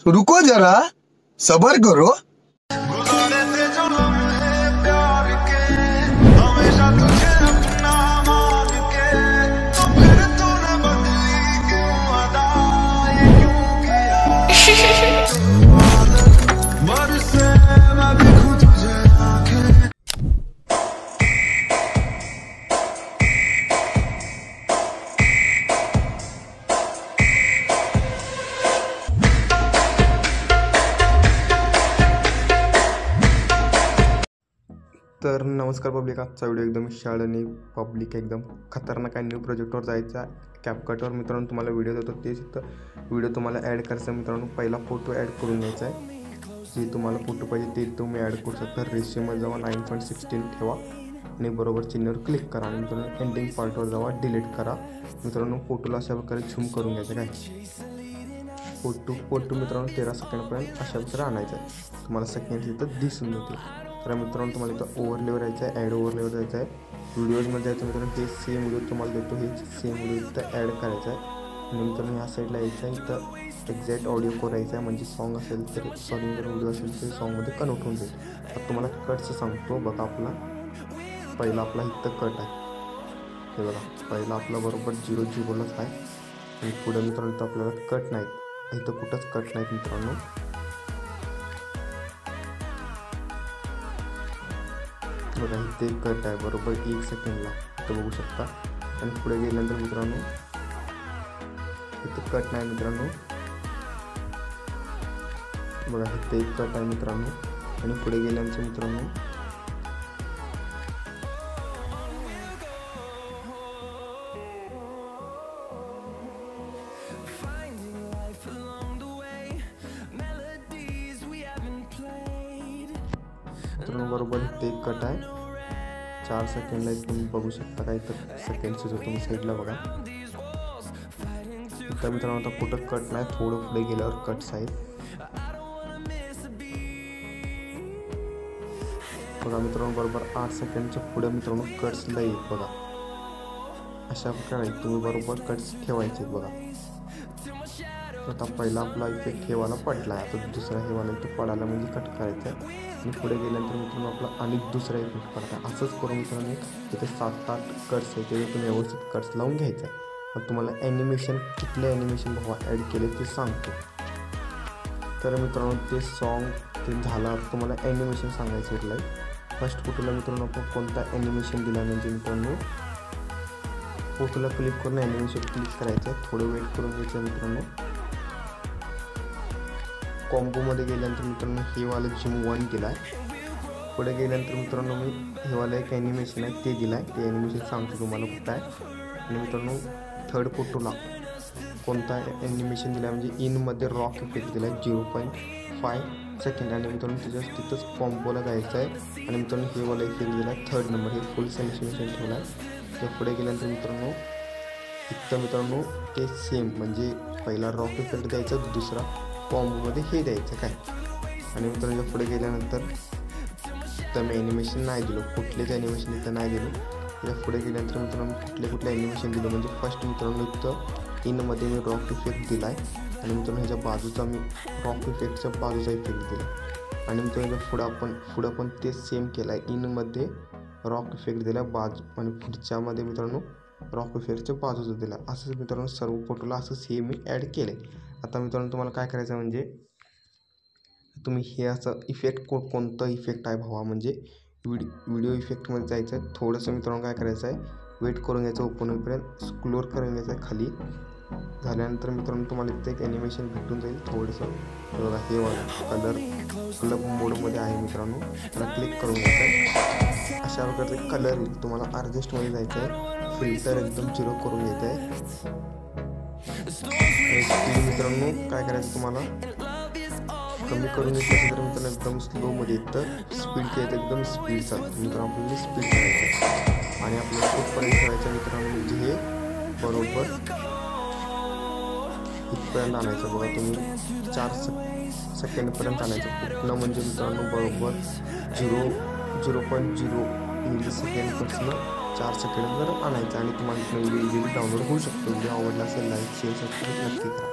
रुको जरा, सबर करो। गुजारे थे जो लम्हे प्यार के, हमेशा तुझे अपना मान के, तो फिर तूने बदली क्यों अदा, ये क्यों किया? बरसे मैं देखूं तुझे आंखें। तर नमस्कार पब्लिक, आजचा व्हिडिओ एकदम शाळेने पब्लिक एकदम खतरनाक आहे. न्यू प्रोजेक्टवर जायचा कॅपकटवर मित्रांनो तुम्हाला व्हिडिओ देतो. तेच इथं व्हिडिओ तुम्हाला ॲड करायचा मित्रांनो. पहिला फोटो ॲड करून घ्यायचा आहे. जे तुम्हाला फोटो पाहिजे ते तुम्ही ॲड करू शकता. रेशिओमध्ये जावा 9.16 ठेवा आणि बरोबर चिन्हावर क्लिक करा आणि मित्रांनो एंडिंग पार्टवर जावा, डिलीट करा. मित्रांनो फोटोला अशा प्रकारे झूम करून घ्यायचं. काय फोटो मित्रांनो 13 सेकंडपर्यंत अशा प्रकारे आणायचा आहे. तुम्हाला सेकंड इथं दिसून जाते. तर मित्रांनो तुम्हाला इथं ओव्हरलेवर यायचं आहे, ॲड ओव्हरलेवर जायचं आहे. व्हिडिओजमध्ये जायचं मित्रांनो. हे सेम व्हिडिओ तुम्हाला देतो, हे सेम व्हिडिओ इथं ॲड करायचा आहे आणि मित्रांनो ह्या साईडला यायचं आहे. इथं एक्झॅक्ट ऑडिओ करायचा आहे, म्हणजे सॉन्ग असेल तर सॉरी जर व्हिडिओ असेल तर सॉन्गमध्ये कन्वर्ट होऊन जाईल. आता तुम्हाला कटचं सांगतो बघा. पहिला आपला इथं कट आहे, हे बघा. पहिला आपला बरोबर 0-0लाच आहे आणि पुढे मित्रांनो इथं आपल्याला कट नाहीत, इथं कुठंच कट नाहीत मित्रांनो. बघा इथे कट आहे बरोबर 1 सेकंडला, इथं बघू शकता. आणि पुढे गेल्यानंतर मित्रांनो इथे कट नाही मित्रांनो. बघा इथे एक कट आहे मित्रांनो. आणि पुढे गेल्यानंतर मित्रांनो बरोबर इथे एक कट आहे 4 सेकंडला. तुम्ही बघू शकता काय तर सेकंडचं तुम्ही साईडला बघा. इथं मित्रांनो आता कुठं कट नाही, थोडं पुढे गेल्यावर कट्स आहेत. बघा मित्रांनो बरोबर 8 सेकंडच्या पुढे मित्रांनो कट्सला येईल बघा. अशा प्रकारे तुम्ही बरोबर कट्स ठेवायचे बघा. आता पहिला आपला इफेक्ट हेवाला पडला आहे, आता दुसरा हेवाला इथे पडायला म्हणजे कट करायचा आहे. आणि पुढे गेल्यानंतर मित्रांनो आपला आणि दुसरा इफेक्ट पडता. असंच करून मित्रांनो इथे 7-8 कट्स आहे, ते तुम्ही व्यवस्थित कट्स लावून घ्यायचं आहे. मग तुम्हाला ॲनिमेशन कुठले ॲनिमेशन भावा ॲड केले ते सांगतो. तर मित्रांनो ते सॉन्ग ते झाला, तुम्हाला ॲनिमेशन सांगायचं उरलं आहे. फर्स्ट फोटोला मित्रांनो आपण कोणता ॲनिमेशन दिला म्हणजे मित्रांनो फोटोला क्लिक करून ॲनिमेशन क्लिक करायचं आहे. थोडं वेट करून घ्यायचं मित्रांनो. कॉम्बोमध्ये गेल्यानंतर मित्रांनो हेवाला जिम 1 दिला आहे. पुढे गेल्यानंतर मित्रांनो मी हेवाला एक ॲनिमेशन आहे ते दिलं आहे. ते ॲनिमेशन सांगतो तुम्हाला कुठं आहे. आणि मित्रांनो थर्ड फोटोला कोणता ॲनिमेशन दिला आहे म्हणजे इनमध्ये रॉक इफेक्ट दिला आहे 0.5 सेकंड. आणि मित्रांनो तिथंच कॉम्बोला जायचं आहे. आणि मित्रांनो हेवाला इफेक्ट दिला आहे 3rd नंबर, हे फुल ॲनिमेशन ठेवला आहे. तर पुढे गेल्यानंतर मित्रांनो इथं मित्रांनो ते सेम म्हणजे पहिला रॉक इफेक्ट द्यायचा, दुसरा कॉम्बोमध्ये हे द्यायचं काय. आणि मित्रांनो पुढे गेल्यानंतर तर मी ॲनिमेशन नाही दिलं, कुठलेच ॲनिमेशन इथं नाही दिलं. त्याच्या पुढे गेल्यानंतर मित्रांनो कुठले ॲनिमेशन दिलं म्हणजे फर्स्ट मित्रांनो इथं इनमध्ये मी रॉक इफेक्ट दिला आहे. आणि मित्रांनो ह्याच्या बाजूचा मी रॉक इफेक्टच्या बाजूचा इफेक्ट दिला. आणि मित्रांनो पुढं पण ते सेम केलं आहे, इनमध्ये रॉक इफेक्ट दिला बाजू आणि पुढच्यामध्ये मित्रांनो रॉक इफेक्टच्या बाजूचा दिला. असंच मित्रांनो सर्व फोटोला असंच हे मी ॲड केलं आहे. आता मित्रांनो तुम्हाला काय करायचं म्हणजे तुम्ही हे असं इफेक्ट कोणतं इफेक्ट आहे भावा म्हणजे व्हिडिओ इफेक्टमध्ये जायचं आहे. थोडंसं मित्रांनो काय करायचं आहे वेट करून घ्यायचं, ओपन होईपर्यंत स्क्रोल करून घ्यायचं आहे खाली. झाल्यानंतर मित्रांनो तुम्हाला इथे एक ॲनिमेशन भेटून जाईल थोडंसं. बघा हे वाला कलर मोडमध्ये आहे मित्रांनो, त्याला क्लिक करून घ्यायचं आहे. अशा प्रकारचे कलर येईल. तुम्हाला ॲडजस्टमध्ये जायचं आहे, फिल्टर एकदम 0 करून घ्यायचं आहे. मित्रांनो काय करायचं तुम्हाला कमी करून घ्यायचं तर मित्रांनो एकदम स्लोमध्ये येतं, स्पीड घ्यायचं एकदम स्पीडचा मित्रांनो आपल्याला स्पीड करायचं आणि आपल्याला खूपपर्यंत ठेवायचं मित्रांनो. म्हणजे हे बरोबर इथपर्यंत आणायचं बघा. तुम्ही 4 सेकंडपर्यंत आणायचं कुठलं म्हणजे मित्रांनो बरोबर 0.0 मिली सेकंडपासून 4 सेकंडवर आणायचं. आणि तुम्हाला व्हिडिओ इझिली डाउनलोड होऊ शकतो. व्हिडिओ आवडला असेल लाईक शेअर सबस्क्राईब नक्की करा.